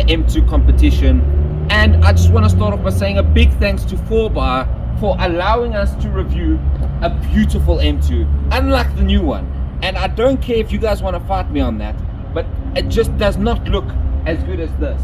M2 competition. And I just want to start off by saying a big thanks to 4Bar for allowing us to review a beautiful M2, unlike the new one. And I don't care if you guys want to fight me on that, but it just does not look as good as this.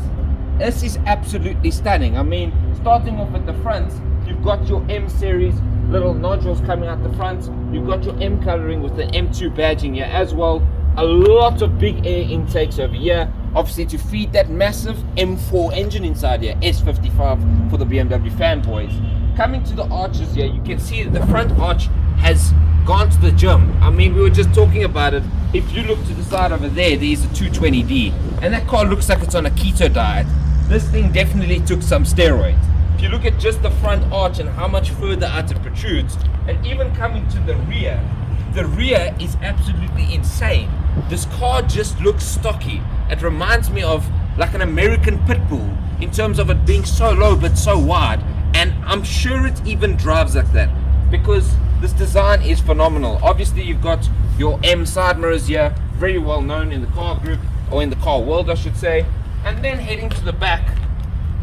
This is absolutely stunning. I mean, starting off at the front, you've got your M series little nodules coming out the front. You've got your M coloring with the M2 badging here as well. A lot of big air intakes over here, obviously to feed that massive M4 engine inside here, S55 for the BMW fanboys. Coming to the arches here, you can see that the front arch has gone to the gym. I mean, we were just talking about it. If you look to the side over there, there's a 220D, and that car looks like it's on a keto diet. This thing definitely took some steroids. If you look at just the front arch and how much further out it protrudes, and even coming to the rear is absolutely insane. This car just looks stocky. It reminds me of like an American pit bull in terms of it being so low but so wide, and I'm sure it even drives like that because this design is phenomenal. Obviously you've got your M side mirrors here, very well known in the car group, or in the car world I should say. And then heading to the back,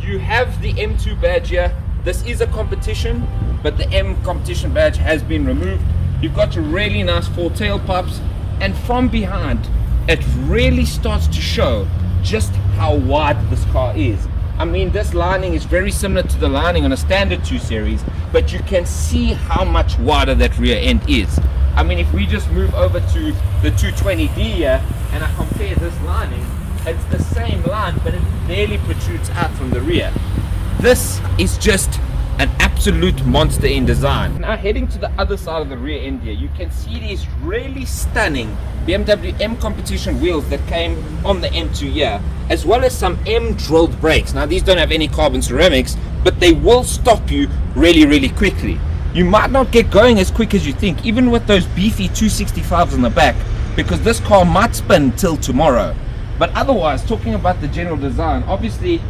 you have the M2 badge here. This is a competition, but the M competition badge has been removed. You've got your really nice 4 tailpipes, and from behind it really starts to show just how wide this car is. I mean, this lining is very similar to the lining on a standard 2 series, but you can see how much wider that rear end is. I mean, if we just move over to the 220D here and I compare this lining, it's the same line, but it barely protrudes out from the rear. This is just an absolute monster in design. Now heading to the other side of the rear end here, you can see these really stunning BMW M competition wheels that came on the M2 here, as well as some M drilled brakes. Now these don't have any carbon ceramics, but they will stop you really quickly. You might not get going as quick as you think, even with those beefy 265s on the back, because this car might spin till tomorrow. But otherwise, talking about the general design, obviously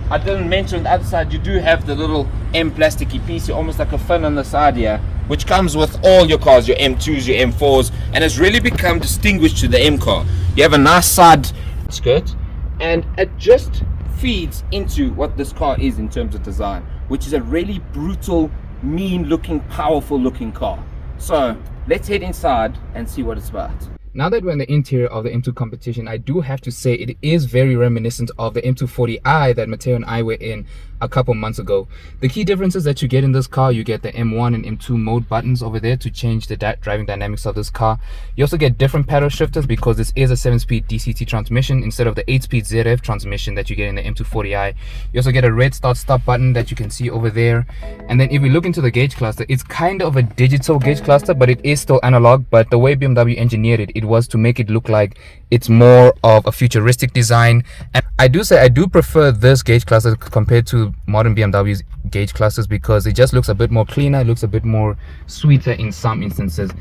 I didn't mention on the other side you do have the little M plasticky piece here, almost like a fin on the side here, which comes with all your cars, your M2s, your M4s, and has really become distinguished to the M car. You have a nice side skirt, and it just feeds into what this car is in terms of design, which is a really brutal, mean looking, powerful looking car. So let's head inside and see what it's about. Now that we're in the interior of the M2 competition, I do have to say it is very reminiscent of the M240i that Matteo and I were in a couple months ago. The key differences that you get in this car, you get the M1 and M2 mode buttons over there to change the driving dynamics of this car. You also get different paddle shifters because this is a 7-speed DCT transmission instead of the 8-speed ZF transmission that you get in the M240i. You also get a red start stop button that you can see over there. And then if we look into the gauge cluster, it's kind of a digital gauge cluster, but it is still analog. But the way BMW engineered it was to make it look like it's more of a futuristic design. And I do prefer this gauge cluster compared to modern BMW's gauge clusters because it just looks a bit more cleaner, it looks a bit more sweeter in some instances.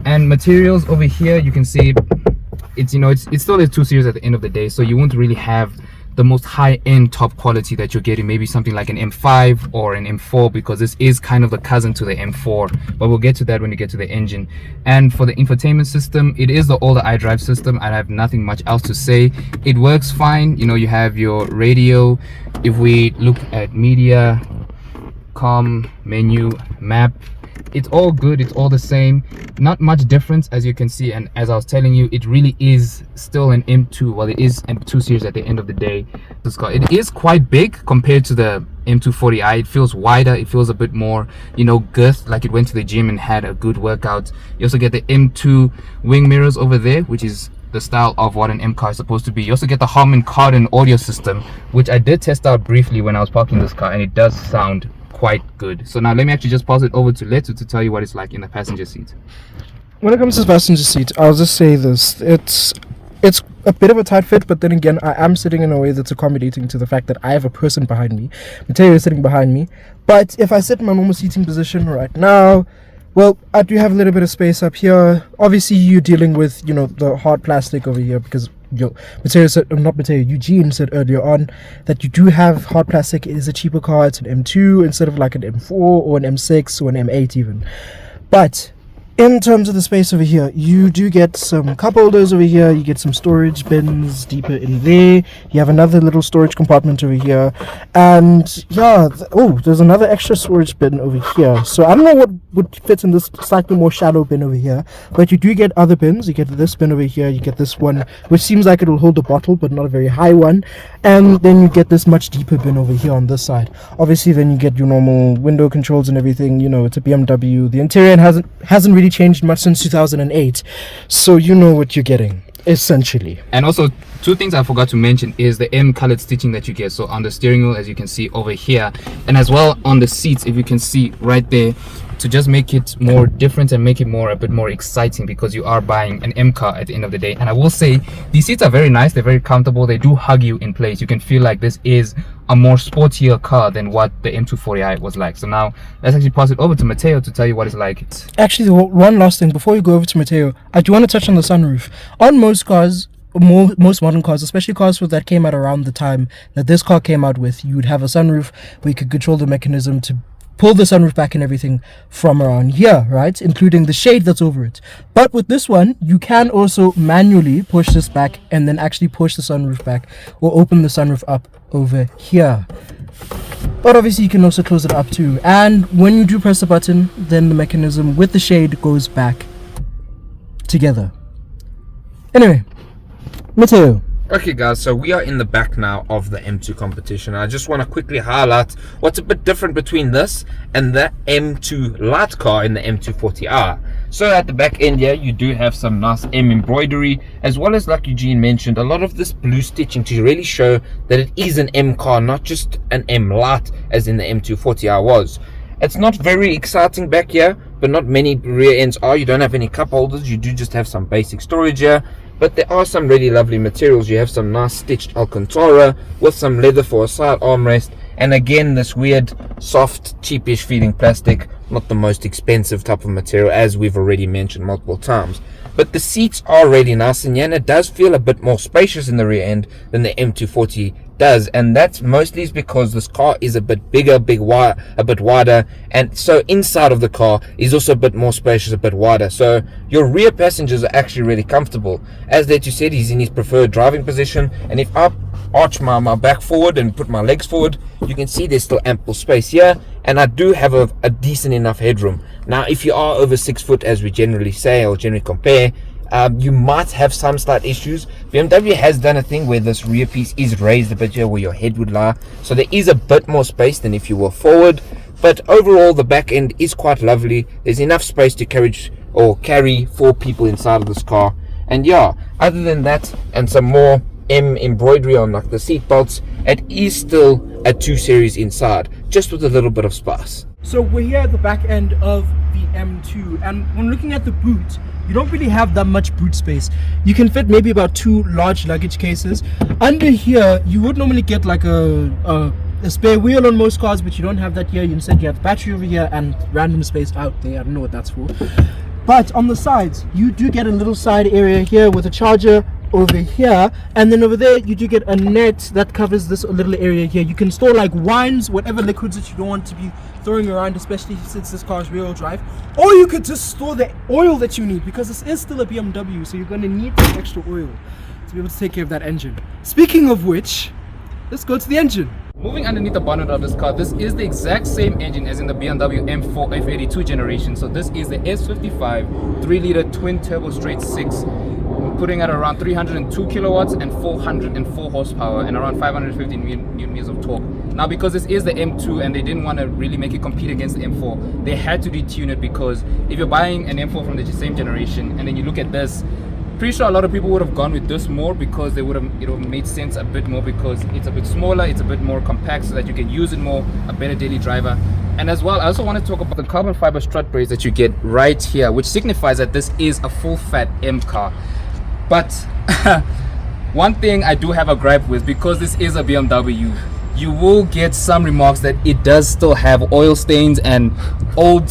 And materials over here, you can see it's still a 2 series at the end of the day, so you won't really have the most high-end top quality that you're getting, maybe something like an M5 or an M4, because this is kind of the cousin to the M4, but we'll get to that when we get to the engine. And for the infotainment system, it is the older iDrive system. I have nothing much else to say. It works fine. You have your radio. If we look at media, com, menu, map, it's all good, it's all the same, not much difference as you can see. And as I was telling you, it really is still an M2. Well, it is M2 series at the end of the day. This car, it is quite big compared to the M240i. It feels wider, it feels a bit more girth, like it went to the gym and had a good workout. You also get the M2 wing mirrors over there, which is the style of what an M car is supposed to be. You also get the Harman Kardon audio system, which I did test out briefly when I was parking this car, and it does sound quite good. So now let me actually just pass it over to Leto to tell you what it's like in the passenger seat. When it comes to the passenger seat, I'll just say this: it's a bit of a tight fit, but then again, I am sitting in a way that's accommodating to the fact that I have a person behind me. Matteo is sitting behind me. But if I sit in my normal seating position right now, well, I do have a little bit of space up here. Obviously, you're dealing with the hard plastic over here because Eugene said earlier on that you do have hard plastic. It is a cheaper car. It's an M2 instead of like an M4 or an M6 or an M8 even. But In terms of the space over here, you do get some cup holders over here. You get some storage bins deeper in there. You have another little storage compartment over here, and yeah, there's another extra storage bin over here. So I don't know what would fit in this slightly more shallow bin over here, but you do get other bins. You get this bin over here. You get this one, which seems like it will hold a bottle, but not a very high one, and then you get this much deeper bin over here on this side. Obviously, then you get your normal window controls and everything. You know, it's a BMW. The interior hasn't really changed much since 2008, so you know what you're getting essentially. And also, two things I forgot to mention is the M colored stitching that you get. So on the steering wheel, as you can see over here, and as well on the seats, if you can see right there, to just make it more different and make it a bit more exciting, because you are buying an M car at the end of the day. And I will say these seats are very nice, they're very comfortable, they do hug you in place. You can feel like this is a more sportier car than what the M240i was like. So now let's actually pass it over to Mateo to tell you what it's like. Actually, one last thing before you go over to Mateo, I do want to touch on the sunroof. On most cars, most modern cars, especially cars that came out around the time that this car came out with, you would have a sunroof where you could control the mechanism to pull the sunroof back and everything from around here, right, including the shade that's over it. But with this one, you can also manually push this back and then actually push the sunroof back, or open the sunroof up over here. But obviously you can also close it up too, and when you do press the button, then the mechanism with the shade goes back together. Anyway, Mateo. Okay guys, so we are in the back now of the M2 competition. I just want to quickly highlight what's a bit different between this and the M2 light car in the M240i. So at the back end here, you do have some nice M embroidery, as well as, like Eugene mentioned, a lot of this blue stitching to really show that it is an M car, not just an M light as in the M240i was. It's not very exciting back here, but not many rear ends are. You don't have any cup holders, you do just have some basic storage here. But there are some really lovely materials. You have some nice stitched Alcantara with some leather for a side armrest, and again this weird soft cheapish feeling plastic, not the most expensive type of material, as we've already mentioned multiple times. But the seats are really nice, and it does feel a bit more spacious in the rear end than the M240 does, and that's mostly is because this car is a bit bigger, a bit wider, and so inside of the car is also a bit more spacious, a bit wider, so your rear passengers are actually really comfortable. As that you said, he's in his preferred driving position, and if I arch my back forward and put my legs forward, you can see there's still ample space here, and I do have a decent enough headroom. Now if you are over 6 foot, as we generally say or generally compare, you might have some slight issues. BMW has done a thing where this rear piece is raised a bit here where your head would lie, so there is a bit more space than if you were forward. But overall the back end is quite lovely. There's enough space to carry 4 people inside of this car. And yeah, other than that and some more M embroidery on like the seat belts, it is still a 2 Series inside, just with a little bit of spice. So we're here at the back end of the M2, and when looking at the boot, you don't really have that much boot space. You can fit maybe about 2 large luggage cases. Under here, you would normally get like a spare wheel on most cars, but you don't have that here. Instead, you have battery over here and random space out there. I don't know what that's for. But on the sides, you do get a little side area here with a charger over here, and then over there you do get a net that covers this little area here. You can store like wines, whatever liquids that you don't want to be throwing around, especially since this car is rear-wheel drive, or you could just store the oil that you need, because this is still a BMW, so you're going to need some extra oil to be able to take care of that engine. Speaking of which, let's go to the engine. Moving underneath the bonnet of this car, this is the exact same engine as in the BMW M4 F82 generation. So this is the S55 3-liter twin turbo straight 6, putting at around 302 kilowatts and 404 horsepower and around 550 newton meters of torque. Now because this is the M2 and they didn't want to really make it compete against the M4, they had to detune it, because if you're buying an M4 from the same generation and then you look at this, pretty sure a lot of people would have gone with this more, because it would have made sense a bit more, because it's a bit smaller, it's a bit more compact, so that you can use it more, a better daily driver. And as well, I also want to talk about the carbon fiber strut brace that you get right here, which signifies that this is a full fat M car. But one thing I do have a gripe with, because this is a BMW, you will get some remarks that it does still have oil stains and old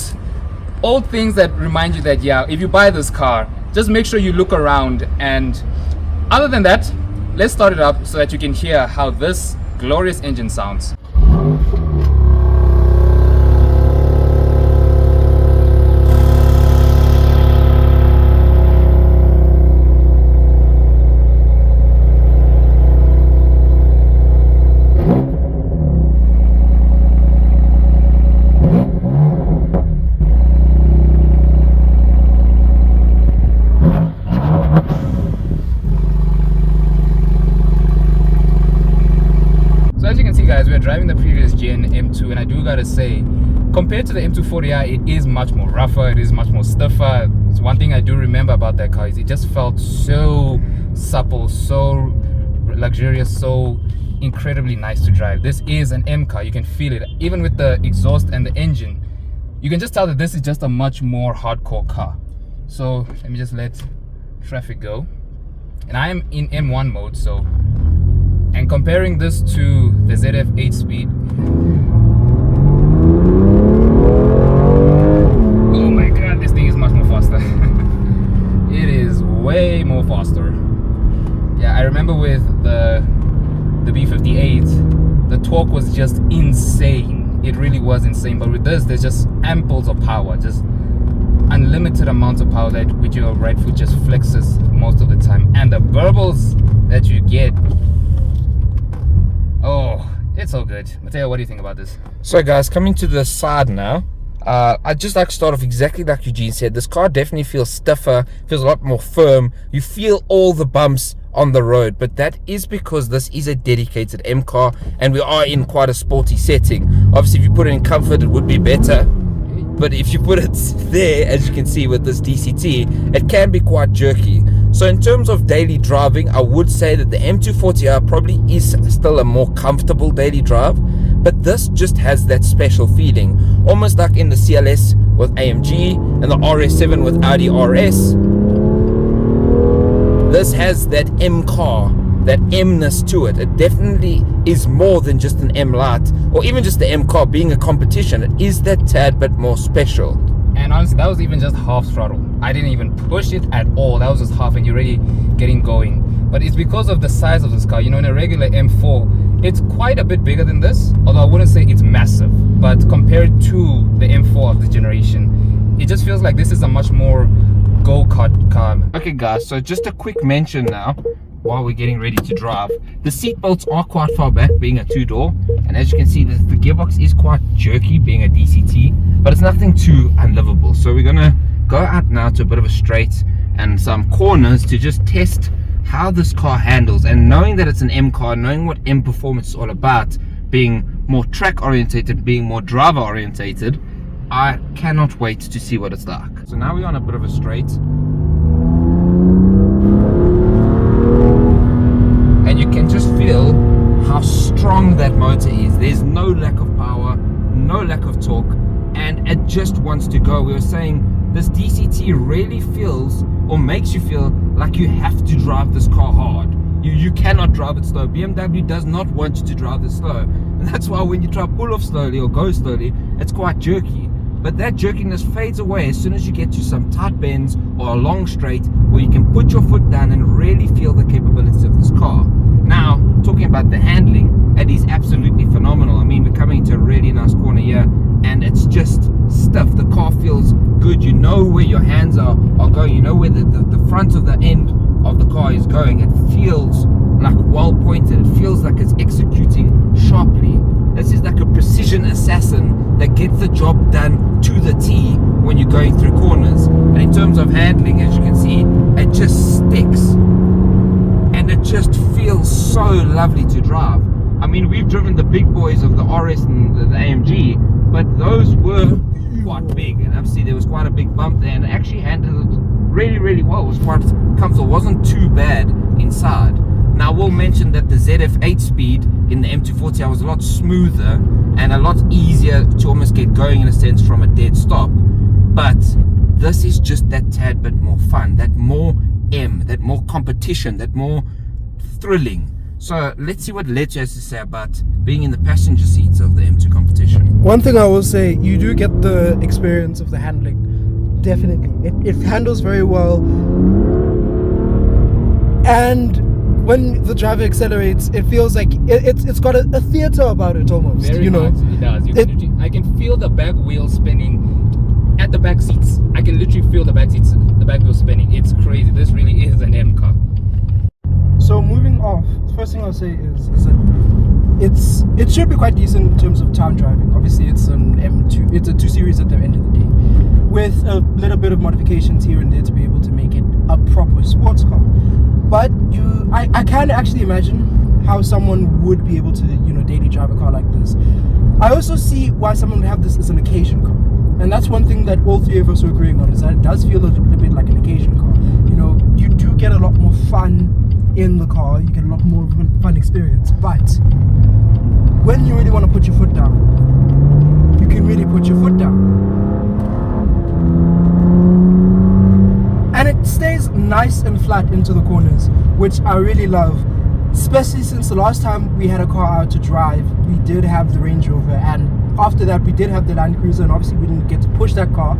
things that remind you that, yeah, if you buy this car, just make sure you look around. And other than that, let's start it up so that you can hear how this glorious engine sounds. gotta say, compared to the M240i, it is much more rougher, it is much more stiffer. It's one thing I do remember about that car is it just felt so supple, so luxurious, so incredibly nice to drive. This is an M car, you can feel it. Even with the exhaust and the engine, you can just tell that this is just a much more hardcore car. So let me just let traffic go. And I am in M1 mode, so, and comparing this to the ZF 8-speed, oh my god, this thing is much more faster. It is way more faster. Yeah, I remember with the B58, the torque was just insane. It really was insane. But with this, there's just amples of power, just unlimited amounts of power that with your right foot just flexes most of the time. And the burbles that you get, oh, it's so good. Mateo, what do you think about this? So guys, coming to the side now, I'd just like to start off exactly like Eugene said. This car definitely feels stiffer, feels a lot more firm. You feel all the bumps on the road, but that is because this is a dedicated M car and we are in quite a sporty setting. Obviously, if you put it in comfort, it would be better. But if you put it there, as you can see with this DCT, it can be quite jerky. So in terms of daily driving, I would say that the M240i probably is still a more comfortable daily drive, but this just has that special feeling, almost like in the CLS with AMG and the RS7 with Audi RS. This has that M car, that M-ness to it. It definitely is more than just an M Lite or even just the M car being a competition. It is that tad bit more special. And honestly, that was even just half throttle. I didn't even push it at all. That was just half and you're already getting going. But it's because of the size of this car. You know, in a regular M4, it's quite a bit bigger than this. Although I wouldn't say it's massive. But compared to the M4 of the generation, it just feels like this is a much more go-kart car. Okay guys, so just a quick mention now while we're getting ready to drive. The seat belts are quite far back, being a two-door, and as you can see, the gearbox is quite jerky, being a DCT, but it's nothing too unlivable. So we're gonna go out now to a bit of a straight and some corners to just test how this car handles. And knowing that it's an M car, knowing what M performance is all about, being more track orientated, being more driver orientated, I cannot wait to see what it's like. So now we're on a bit of a straight, and you can just feel how strong that motor is. There's no lack of power, no lack of torque, and it just wants to go. We were saying this DCT really feels or makes you feel like you have to drive this car hard. You cannot drive it slow. BMW does not want you to drive this slow, and that's why when you try to pull off slowly or go slowly, it's quite jerky. But that jerkiness fades away as soon as you get to some tight bends or a long straight where you can put your foot down and really feel the capabilities of this car. Now, talking about the handling, it is absolutely phenomenal. I mean, we're coming into a really nice corner here and it's just stiff. The car feels good. You know where your hands are going. You know where the front of the end of the car is going. It feels like well pointed. It feels like it's executing sharply. This is like a precision assassin that gets the job done to the T when you're going through corners. And in terms of handling, as you can see, it just sticks. And it just feels so lovely to drive. I mean, we've driven the big boys of the RS and the AMG, but those were quite big. And obviously there was quite a big bump there, and it actually handled it really, really well. It was quite comfortable. It wasn't too bad inside. Now, we'll mention that the ZF 8-speed in the M240i was a lot smoother and a lot easier to almost get going in a sense from a dead stop. But this is just that tad bit more fun, that more M, that more competition, that more thrilling. So let's see what Leche has to say about being in the passenger seats of the M2 competition. One thing I will say, you do get the experience of the handling. Definitely. It handles very well. And when the driver accelerates, it feels like it's got a theater about it almost. Very much, it does. I can feel the back wheel spinning at the back seats. I can literally feel the back wheel spinning. It's crazy. This really is an M car. So moving off, the first thing I'll say is that it should be quite decent in terms of time driving. Obviously, it's an M2. It's a 2 Series at the end of the day, with a little bit of modifications here and there to be able to make it a proper sports car. But I can actually imagine how someone would be able to, daily drive a car like this. I also see why someone would have this as an occasion car. And that's one thing that all three of us are agreeing on, is that it does feel a little bit like an occasion car. You know, you do get a lot more fun in the car, you get a lot more of a fun experience. But when you really want to put your foot down, you can really put your foot down. And it stays nice and flat into the corners, which I really love. Especially since the last time we had a car out to drive, we did have the Range Rover, and after that we did have the Land Cruiser, and obviously we didn't get to push that car.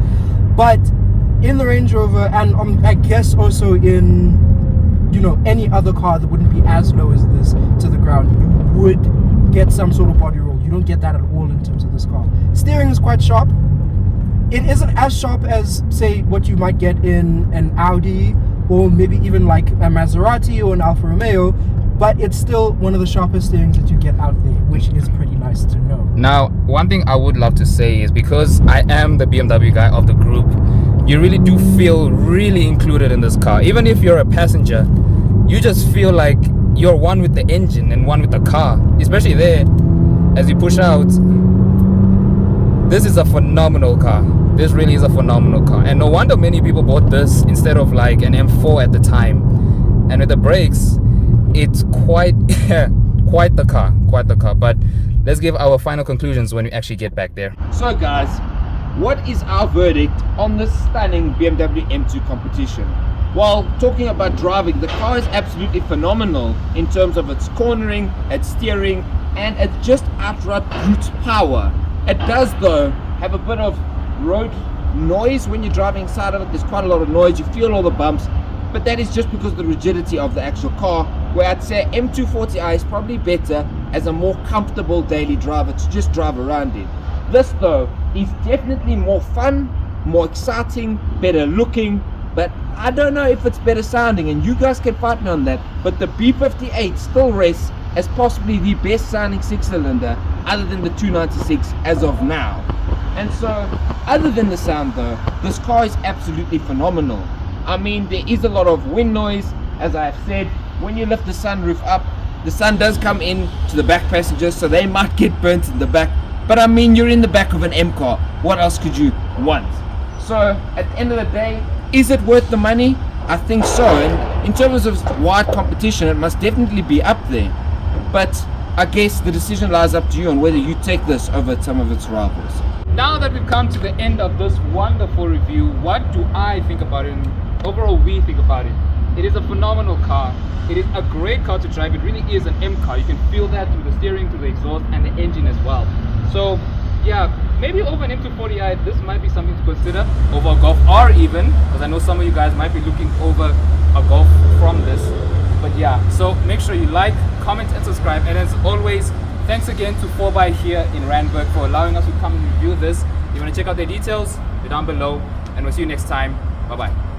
But in the Range Rover, and I guess also in, you know, any other car that wouldn't be as low as this to the ground, you would get some sort of body roll. You don't get that at all in terms of this car. Steering is quite sharp. It isn't as sharp as, say, what you might get in an Audi, or maybe even like a Maserati or an Alfa Romeo, but it's still one of the sharpest steerings that you get out there, which is pretty nice to know. Now, one thing I would love to say is, because I am the BMW guy of the group, you really do feel really included in this car. Even if you're a passenger, you just feel like you're one with the engine and one with the car, especially there as you push out. This is a phenomenal car. This really is a phenomenal car, and no wonder many people bought this instead of like an M4 at the time. And with the brakes, it's quite quite the car. But let's give our final conclusions when we actually get back there. So guys, what is our verdict on this stunning BMW M2 competition? Well, talking about driving, the car is absolutely phenomenal in terms of its cornering, its steering, and its just outright brute power. It does though have a bit of road noise when you're driving inside of it. There's quite a lot of noise, you feel all the bumps, but that is just because of the rigidity of the actual car, where I'd say M240i is probably better as a more comfortable daily driver to just drive around in. This though is definitely more fun, more exciting, better looking, but I don't know if it's better sounding, and you guys can fight me on that, but the B58 still rests as possibly the best sounding 6-cylinder other than the 296 as of now. And so, other than the sound though, this car is absolutely phenomenal. I mean, there is a lot of wind noise, as I have said. When you lift the sunroof up, the sun does come in to the back passengers, so they might get burnt in the back. But I mean, you're in the back of an M car. What else could you want? So, at the end of the day, is it worth the money? I think so. And in terms of wide competition, it must definitely be up there. But I guess the decision lies up to you on whether you take this over some of its rivals. Now that we've come to the end of this wonderful review, what do I think about it, and overall we think about it? It is a phenomenal car. It is a great car to drive. It really is an M car. You can feel that through the steering, through the exhaust, and the engine as well. So yeah, maybe over an M240i, this might be something to consider, over a Golf R even, because I know some of you guys might be looking over a Golf from this. But yeah, so make sure you like, comment, and subscribe. And as always, thanks again to 4x here in Randburg for allowing us to come and review this. If you want to check out their details, they're down below, and we'll see you next time. Bye bye.